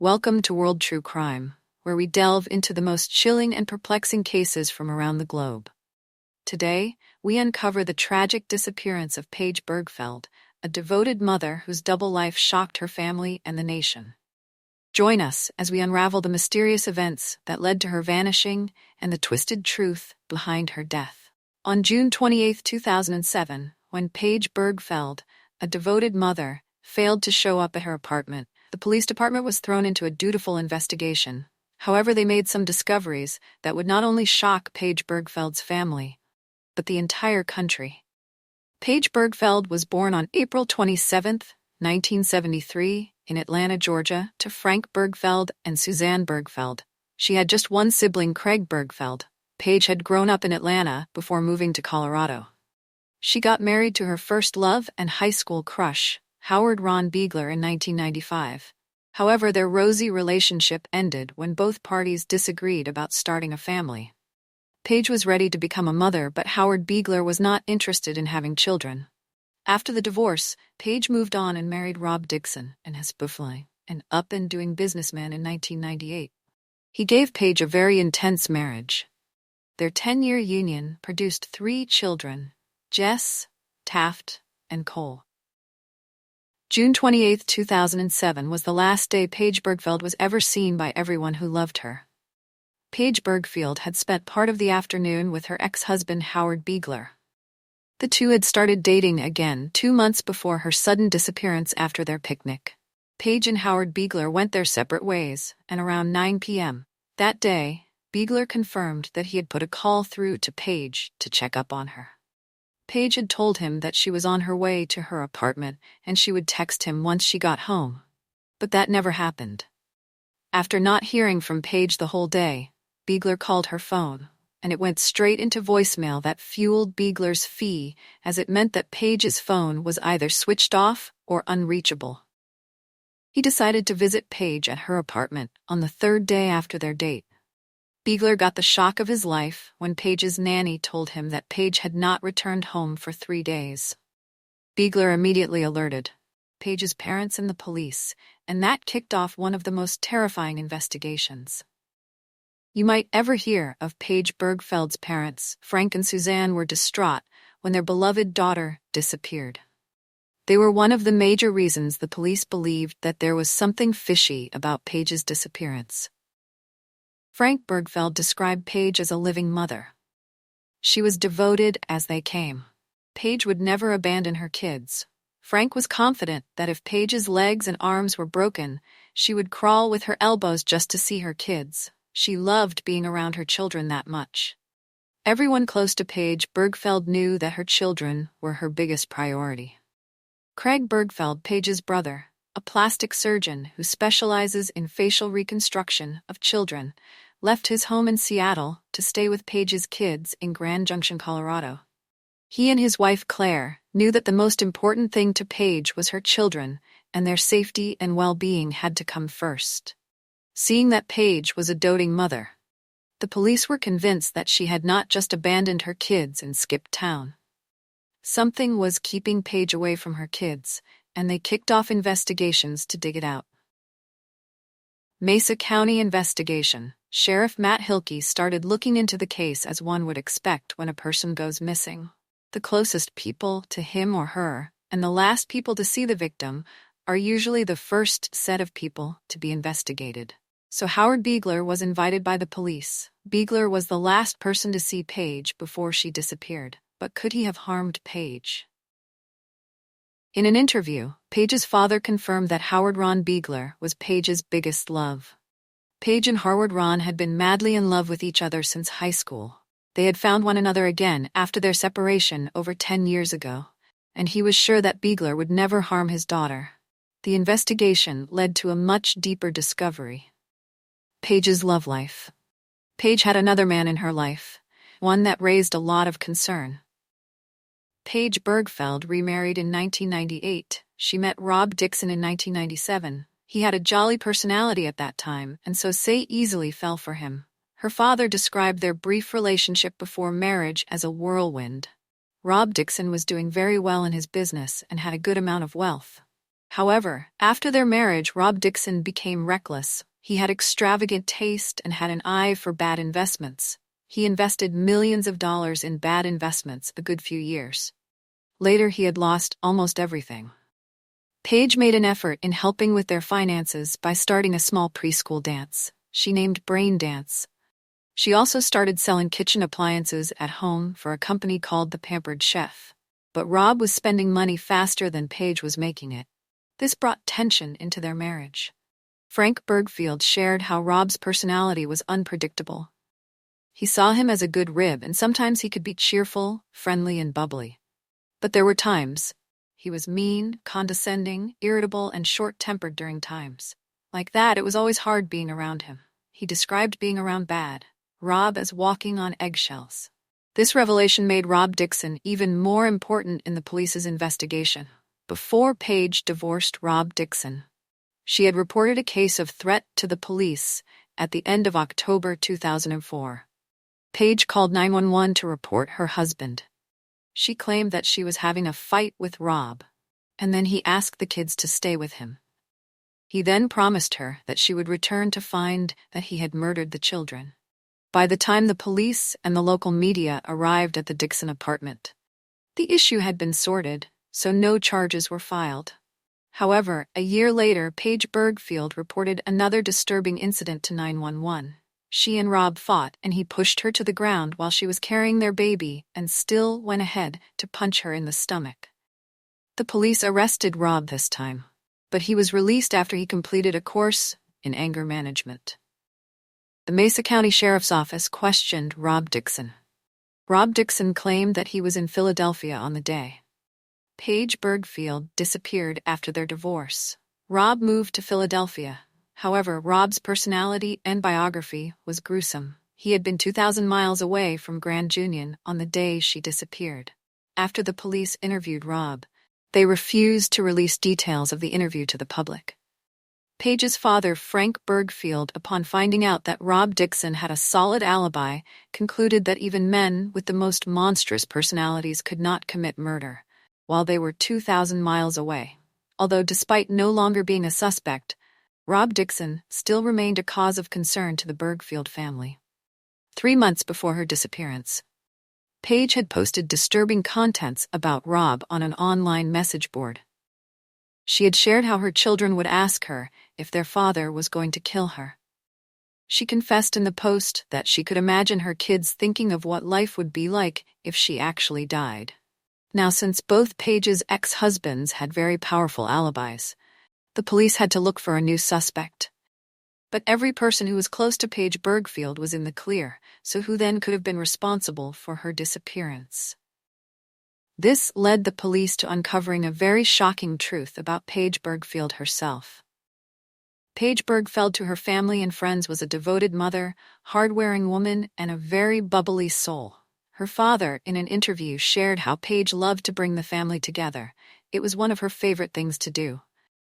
Welcome to World True Crime, where we delve into the most chilling and perplexing cases from around the globe. Today, we uncover the tragic disappearance of Paige Birgfeld, a devoted mother whose double life shocked her family and the nation. Join us as we unravel the mysterious events that led to her vanishing and the twisted truth behind her death. On June 28, 2007, when Paige Birgfeld, a devoted mother, failed to show up at her apartment, the police department was thrown into a dutiful investigation. However, they made some discoveries that would not only shock Paige Birgfeld's family, but the entire country. Paige Birgfeld was born on April 27, 1973, in Atlanta, Georgia, to Frank Birgfeld and Suzanne Birgfeld. She had just one sibling, Craig Birgfeld. Paige had grown up in Atlanta before moving to Colorado. She got married to her first love and high school crush, Howard Ron Beigler, in 1995. However, their rosy relationship ended when both parties disagreed about starting a family. Paige was ready to become a mother, but Howard Beigler was not interested in having children. After the divorce, Paige moved on and married Rob Dixon and his buffalo, an up-and-doing businessman, in 1998. He gave Paige a very intense marriage. Their 10-year union produced 3 children, Jess, Taft, and Cole. June 28, 2007 was the last day Paige Birgfeld was ever seen by everyone who loved her. Paige Birgfeld had spent part of the afternoon with her ex-husband Howard Beigler. The two had started dating again 2 months before her sudden disappearance after their picnic. Paige and Howard Beigler went their separate ways, and around 9 p.m. that day, Beigler confirmed that he had put a call through to Paige to check up on her. Paige had told him that she was on her way to her apartment and she would text him once she got home. But that never happened. After not hearing from Paige the whole day, Beigler called her phone, and it went straight into voicemail. That fueled Beigler's fee, as it meant that Paige's phone was either switched off or unreachable. He decided to visit Paige at her apartment on the 3rd day after their date. Beigler got the shock of his life when Paige's nanny told him that Paige had not returned home for 3 days. Beigler immediately alerted Paige's parents and the police, and that kicked off one of the most terrifying investigations. You might ever hear of Paige Birgfeld's parents. Frank and Suzanne were distraught when their beloved daughter disappeared. They were one of the major reasons the police believed that there was something fishy about Paige's disappearance. Frank Birgfeld described Paige as a living mother. She was devoted as they came. Paige would never abandon her kids. Frank was confident that if Paige's legs and arms were broken, she would crawl with her elbows just to see her kids. She loved being around her children that much. Everyone close to Paige Birgfeld knew that her children were her biggest priority. Craig Birgfeld, Paige's brother, a plastic surgeon who specializes in facial reconstruction of children, left his home in Seattle to stay with Paige's kids in Grand Junction, Colorado. He and his wife Claire knew that the most important thing to Paige was her children, and their safety and well-being had to come first. Seeing that Paige was a doting mother, the police were convinced that she had not just abandoned her kids and skipped town. Something was keeping Paige away from her kids, and they kicked off investigations to dig it out. Mesa County Investigation. Sheriff Matt Hilke started looking into the case as one would expect when a person goes missing. The closest people to him or her, and the last people to see the victim, are usually the first set of people to be investigated. So Howard Beigler was invited by the police. Beigler was the last person to see Paige before she disappeared. But could he have harmed Paige? In an interview, Paige's father confirmed that Howard Ron Beigler was Paige's biggest love. Paige and Howard Ron had been madly in love with each other since high school. They had found one another again after their separation over 10 years ago, and he was sure that Beigler would never harm his daughter. The investigation led to a much deeper discovery: Paige's love life. Paige had another man in her life, one that raised a lot of concern. Paige Birgfeld remarried in 1998. She met Rob Dixon in 1997. He had a jolly personality at that time, and so Say easily fell for him. Her father described their brief relationship before marriage as a whirlwind. Rob Dixon was doing very well in his business and had a good amount of wealth. However, after their marriage, Rob Dixon became reckless. He had extravagant taste and had an eye for bad investments. He invested millions of dollars in bad investments a good few years. Later, he had lost almost everything. Paige made an effort in helping with their finances by starting a small preschool dance she named Brain Dance. She also started selling kitchen appliances at home for a company called The Pampered Chef. But Rob was spending money faster than Paige was making it. This brought tension into their marriage. Frank Birgfeld shared how Rob's personality was unpredictable. He saw him as a good rib, and sometimes he could be cheerful, friendly, and bubbly. But there were times he was mean, condescending, irritable, and short-tempered during times like that. It was always hard being around him. He described being around Rob as walking on eggshells. This revelation made Rob Dixon even more important in the police's investigation. Before Paige divorced Rob Dixon, she had reported a case of threat to the police at the end of October 2004. Paige called 911 to report her husband. She claimed that she was having a fight with Rob, and then he asked the kids to stay with him. He then promised her that she would return to find that he had murdered the children. By the time the police and the local media arrived at the Dixon apartment, the issue had been sorted, so no charges were filed. However, a year later, Paige Birgfeld reported another disturbing incident to 911. She and Rob fought, and he pushed her to the ground while she was carrying their baby and still went ahead to punch her in the stomach. The police arrested Rob this time, but he was released after he completed a course in anger management. The Mesa County Sheriff's Office questioned Rob Dixon. Rob Dixon claimed that he was in Philadelphia on the day Paige Birgfeld disappeared after their divorce. Rob moved to Philadelphia. However, Rob's personality and biography was gruesome. He had been 2,000 miles away from Grand Junction on the day she disappeared. After the police interviewed Rob, they refused to release details of the interview to the public. Paige's father, Frank Birgfeld, upon finding out that Rob Dixon had a solid alibi, concluded that even men with the most monstrous personalities could not commit murder, while they were 2,000 miles away. Although despite no longer being a suspect, Rob Dixon still remained a cause of concern to the Birgfeld family. 3 months before her disappearance, Paige had posted disturbing contents about Rob on an online message board. She had shared how her children would ask her if their father was going to kill her. She confessed in the post that she could imagine her kids thinking of what life would be like if she actually died. Now, since both Paige's ex-husbands had very powerful alibis, the police had to look for a new suspect. But every person who was close to Paige Birgfeld was in the clear, so who then could have been responsible for her disappearance? This led the police to uncovering a very shocking truth about Paige Birgfeld herself. Paige Birgfeld to her family and friends was a devoted mother, hard-wearing woman, and a very bubbly soul. Her father, in an interview, shared how Paige loved to bring the family together. It was one of her favorite things to do.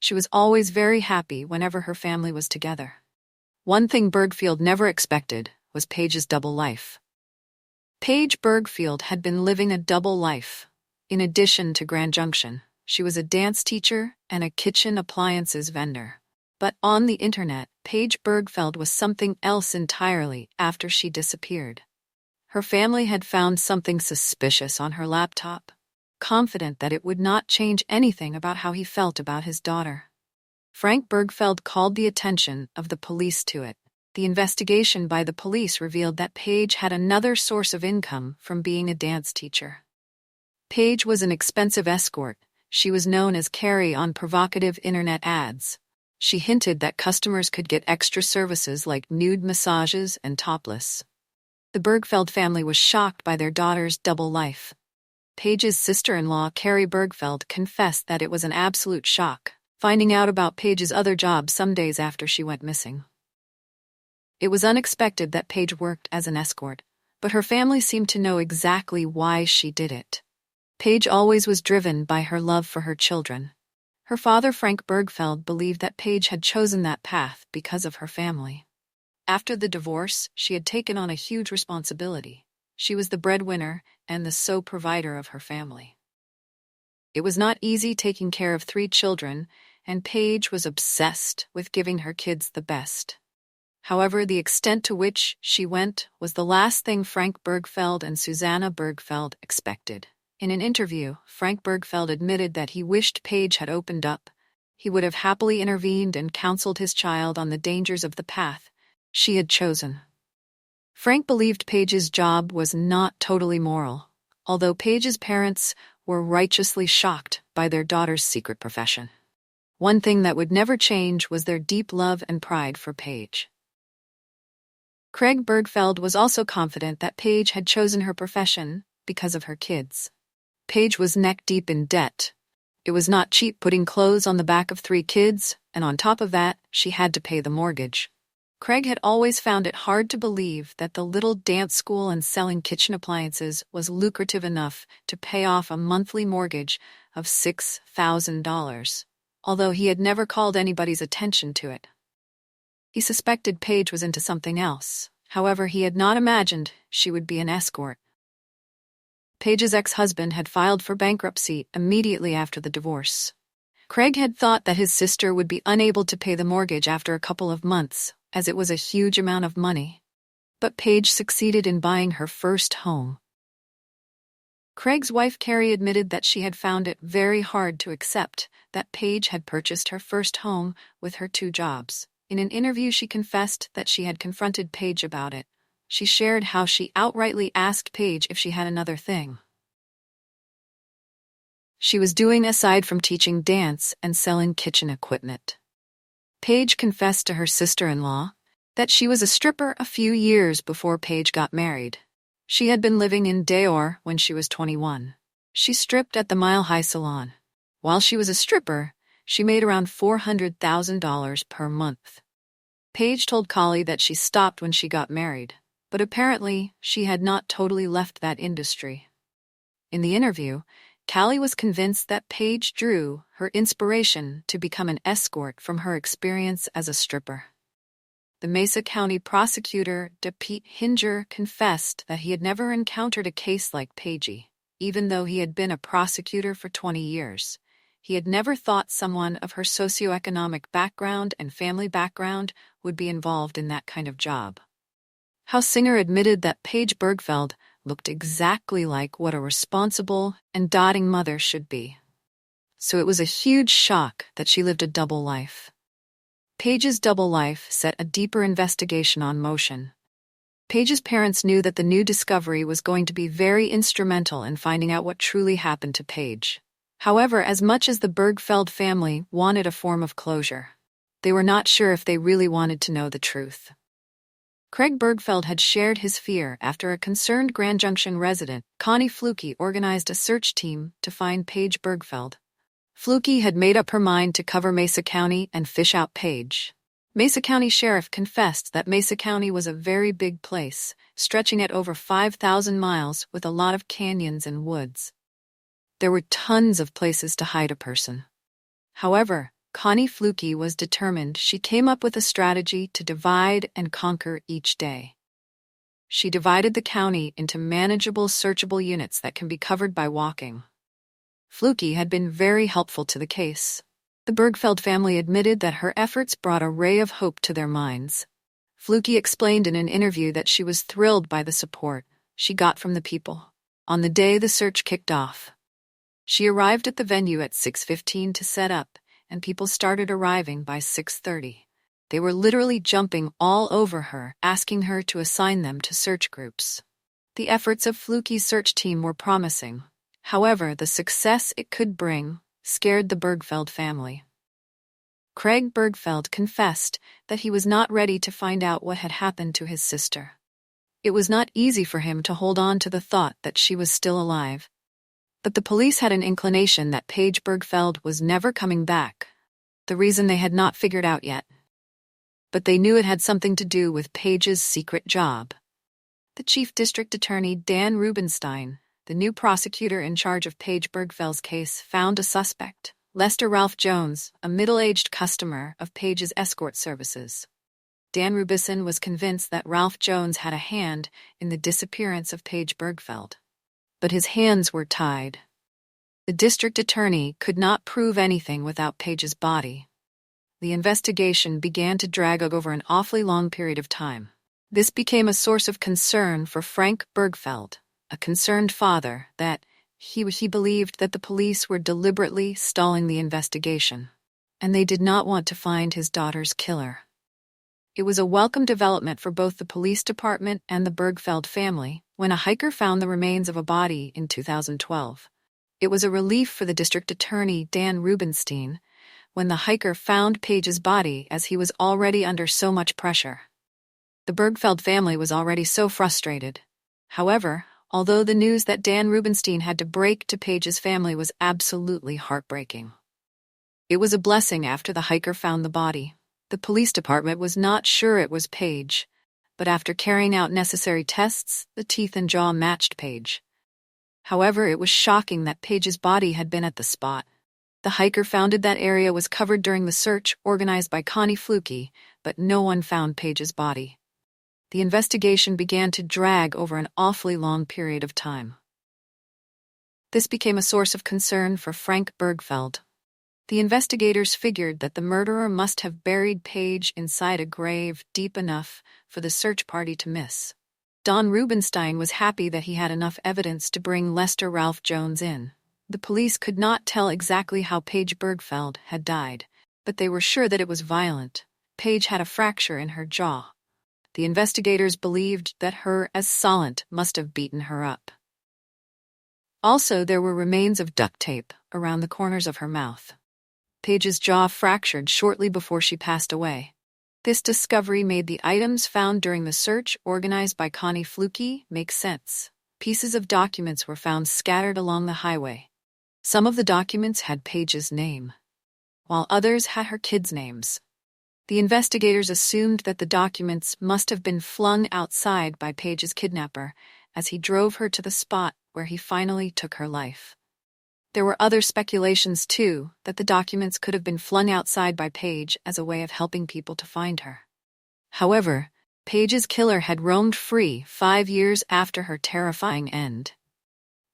She was always very happy whenever her family was together. One thing Birgfeld never expected was Paige's double life. Paige Birgfeld had been living a double life. In addition to Grand Junction, she was a dance teacher and a kitchen appliances vendor. But on the internet, Paige Birgfeld was something else entirely after she disappeared. Her family had found something suspicious on her laptop, confident that it would not change anything about how he felt about his daughter. Frank Birgfeld called the attention of the police to it. The investigation by the police revealed that Paige had another source of income from being a dance teacher. Paige was an expensive escort. She was known as Carrie on provocative internet ads. She hinted that customers could get extra services like nude massages and topless. The Birgfeld family was shocked by their daughter's double life. Paige's sister-in-law, Carrie Birgfeld, confessed that it was an absolute shock, finding out about Paige's other job some days after she went missing. It was unexpected that Paige worked as an escort, but her family seemed to know exactly why she did it. Paige always was driven by her love for her children. Her father, Frank Birgfeld, believed that Paige had chosen that path because of her family. After the divorce, she had taken on a huge responsibility. She was the breadwinner and the sole provider of her family. It was not easy taking care of 3 children, and Paige was obsessed with giving her kids the best. However, the extent to which she went was the last thing Frank Birgfeld and Susanna Birgfeld expected. In an interview, Frank Birgfeld admitted that he wished Paige had opened up. He would have happily intervened and counseled his child on the dangers of the path she had chosen. Frank believed Paige's job was not totally moral, although Paige's parents were righteously shocked by their daughter's secret profession. One thing that would never change was their deep love and pride for Paige. Craig Birgfeld was also confident that Paige had chosen her profession because of her kids. Paige was neck-deep in debt. It was not cheap putting clothes on the back of 3 kids, and on top of that, she had to pay the mortgage. Craig had always found it hard to believe that the little dance school and selling kitchen appliances was lucrative enough to pay off a monthly mortgage of $6,000, although he had never called anybody's attention to it. He suspected Paige was into something else. However, he had not imagined she would be an escort. Paige's ex-husband had filed for bankruptcy immediately after the divorce. Craig had thought that his sister would be unable to pay the mortgage after a couple of months, as it was a huge amount of money. But Paige succeeded in buying her first home. Craig's wife Carrie admitted that she had found it very hard to accept that Paige had purchased her first home with her 2 jobs. In an interview, she confessed that she had confronted Paige about it. She shared how she outrightly asked Paige if she had another thing she was doing aside from teaching dance and selling kitchen equipment. Paige confessed to her sister-in-law that she was a stripper a few years before Paige got married. She had been living in Deor when she was 21. She stripped at the Mile High Salon. While she was a stripper, she made around $400,000 per month. Paige told Collie that she stopped when she got married, but apparently she had not totally left that industry. In the interview, Callie was convinced that Paige drew her inspiration to become an escort from her experience as a stripper. The Mesa County prosecutor, Pete Hinger, confessed that he had never encountered a case like Paige. Even though he had been a prosecutor for 20 years, he had never thought someone of her socioeconomic background and family background would be involved in that kind of job. Singer admitted that Paige Birgfeld looked exactly like what a responsible and doting mother should be. So it was a huge shock that she lived a double life. Paige's double life set a deeper investigation on motion. Paige's parents knew that the new discovery was going to be very instrumental in finding out what truly happened to Paige. However, as much as the Birgfeld family wanted a form of closure, they were not sure if they really wanted to know the truth. Craig Birgfeld had shared his fear after a concerned Grand Junction resident, Connie Fluke, organized a search team to find Paige Birgfeld. Fluke had made up her mind to cover Mesa County and fish out Paige. Mesa County Sheriff confessed that Mesa County was a very big place, stretching at over 5,000 miles with a lot of canyons and woods. There were tons of places to hide a person. However, Connie Fluke was determined. She came up with a strategy to divide and conquer each day. She divided the county into manageable, searchable units that can be covered by walking. Fluke had been very helpful to the case. The Birgfeld family admitted that her efforts brought a ray of hope to their minds. Fluke explained in an interview that she was thrilled by the support she got from the people. On the day the search kicked off, she arrived at the venue at 6:15 to set up, and people started arriving by 6:30. They were literally jumping all over her, asking her to assign them to search groups. The efforts of Fluke's search team were promising. However, the success it could bring scared the Birgfeld family. Craig Birgfeld confessed that he was not ready to find out what had happened to his sister. It was not easy for him to hold on to the thought that she was still alive. But the police had an inclination that Paige Birgfeld was never coming back. The reason they had not figured out yet. But they knew it had something to do with Paige's secret job. The Chief District Attorney, Dan Rubenstein, the new prosecutor in charge of Paige Birgfeld's case, found a suspect, Lester Ralph Jones, a middle-aged customer of Paige's escort services. Dan Rubenstein was convinced that Ralph Jones had a hand in the disappearance of Paige Birgfeld. But his hands were tied. The district attorney could not prove anything without Paige's body. The investigation began to drag out over an awfully long period of time. This became a source of concern for Frank Birgfeld, a concerned father, that he believed that the police were deliberately stalling the investigation, and they did not want to find his daughter's killer. It was a welcome development for both the police department and the Birgfeld family when a hiker found the remains of a body in 2012. It was a relief for the district attorney, Dan Rubenstein, when the hiker found Paige's body, as he was already under so much pressure. The Birgfeld family was already so frustrated. However, although the news that Dan Rubenstein had to break to Paige's family was absolutely heartbreaking, it was a blessing after the hiker found the body. The police department was not sure it was Paige, but after carrying out necessary tests, the teeth and jaw matched Paige. However, it was shocking that Paige's body had been at the spot. The hiker found that area was covered during the search organized by Connie Fluke, but no one found Paige's body. The investigation began to drag over an awfully long period of time. This became a source of concern for Frank Birgfeld. The investigators figured that the murderer must have buried Paige inside a grave deep enough for the search party to miss. Don Rubenstein was happy that he had enough evidence to bring Lester Ralph Jones in. The police could not tell exactly how Paige Birgfeld had died, but they were sure that it was violent. Paige had a fracture in her jaw. The investigators believed that her assailant must have beaten her up. Also, there were remains of duct tape around the corners of her mouth. Paige's jaw fractured shortly before she passed away. This discovery made the items found during the search organized by Connie Fluke make sense. Pieces of documents were found scattered along the highway. Some of the documents had Paige's name, while others had her kids' names. The investigators assumed that the documents must have been flung outside by Paige's kidnapper as he drove her to the spot where he finally took her life. There were other speculations, too, that the documents could have been flung outside by Paige as a way of helping people to find her. However, Paige's killer had roamed free 5 years after her terrifying end.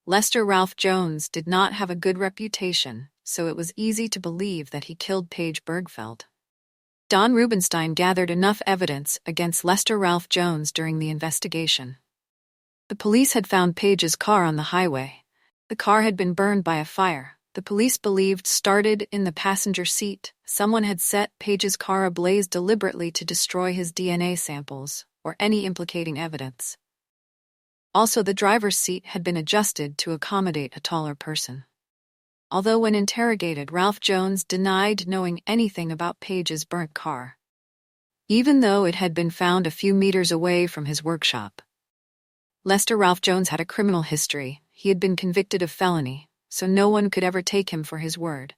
Lester Ralph Jones did not have a good reputation, so it was easy to believe that he killed Paige Birgfeld. Don Rubenstein gathered enough evidence against Lester Ralph Jones during the investigation. The police had found Paige's car on the highway. The car had been burned by a fire. The police believed started in the passenger seat. Someone had set Paige's car ablaze deliberately to destroy his DNA samples or any implicating evidence. Also, the driver's seat had been adjusted to accommodate a taller person. Although when interrogated, Ralph Jones denied knowing anything about Paige's burnt car, even though it had been found a few meters away from his workshop. Lester Ralph Jones had a criminal history. He had been convicted of felony, so no one could ever take him for his word.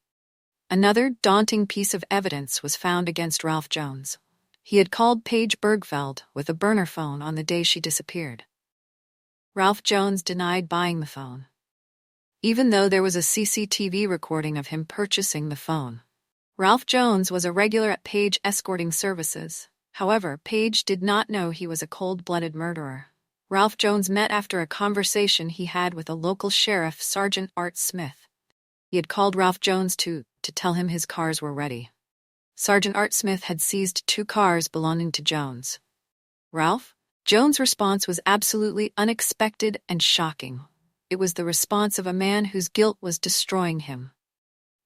Another daunting piece of evidence was found against Ralph Jones. He had called Paige Birgfeld with a burner phone on the day she disappeared. Ralph Jones denied buying the phone, even though there was a CCTV recording of him purchasing the phone. Ralph Jones was a regular at Paige escorting services. However, Paige did not know he was a cold-blooded murderer. Ralph Jones met after a conversation he had with a local sheriff, Sergeant Art Smith. He had called Ralph Jones to tell him his cars were ready. Sergeant Art Smith had seized 2 cars belonging to Jones. Ralph Jones' response was absolutely unexpected and shocking. It was the response of a man whose guilt was destroying him.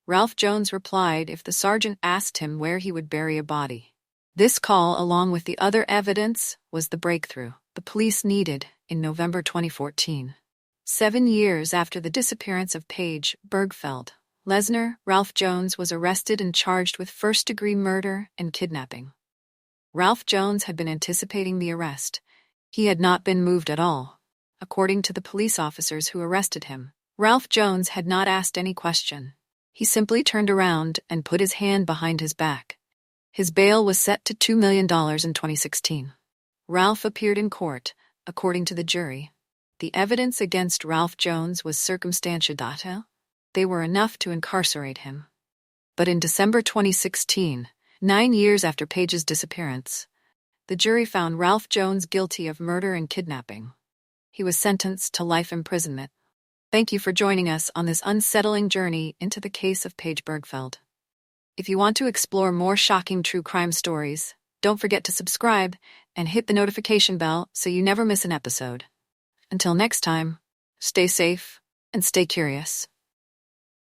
Ralph Jones replied if the sergeant asked him where he would bury a body. This call, along with the other evidence, was the breakthrough the police needed in November 2014. 7 years after the disappearance of Paige Birgfeld, Ralph Jones was arrested and charged with first-degree murder and kidnapping. Ralph Jones had been anticipating the arrest. He had not been moved at all. According to the police officers who arrested him, Ralph Jones had not asked any question. He simply turned around and put his hand behind his back. His bail was set to $2 million in 2016. Ralph appeared in court, according to the jury. The evidence against Ralph Jones was circumstantial data. They were enough to incarcerate him. But in December 2016, 9 years after Paige's disappearance, the jury found Ralph Jones guilty of murder and kidnapping. He was sentenced to life imprisonment. Thank you for joining us on this unsettling journey into the case of Paige Birgfeld. If you want to explore more shocking true crime stories, don't forget to subscribe and hit the notification bell so you never miss an episode. Until next time, stay safe and stay curious.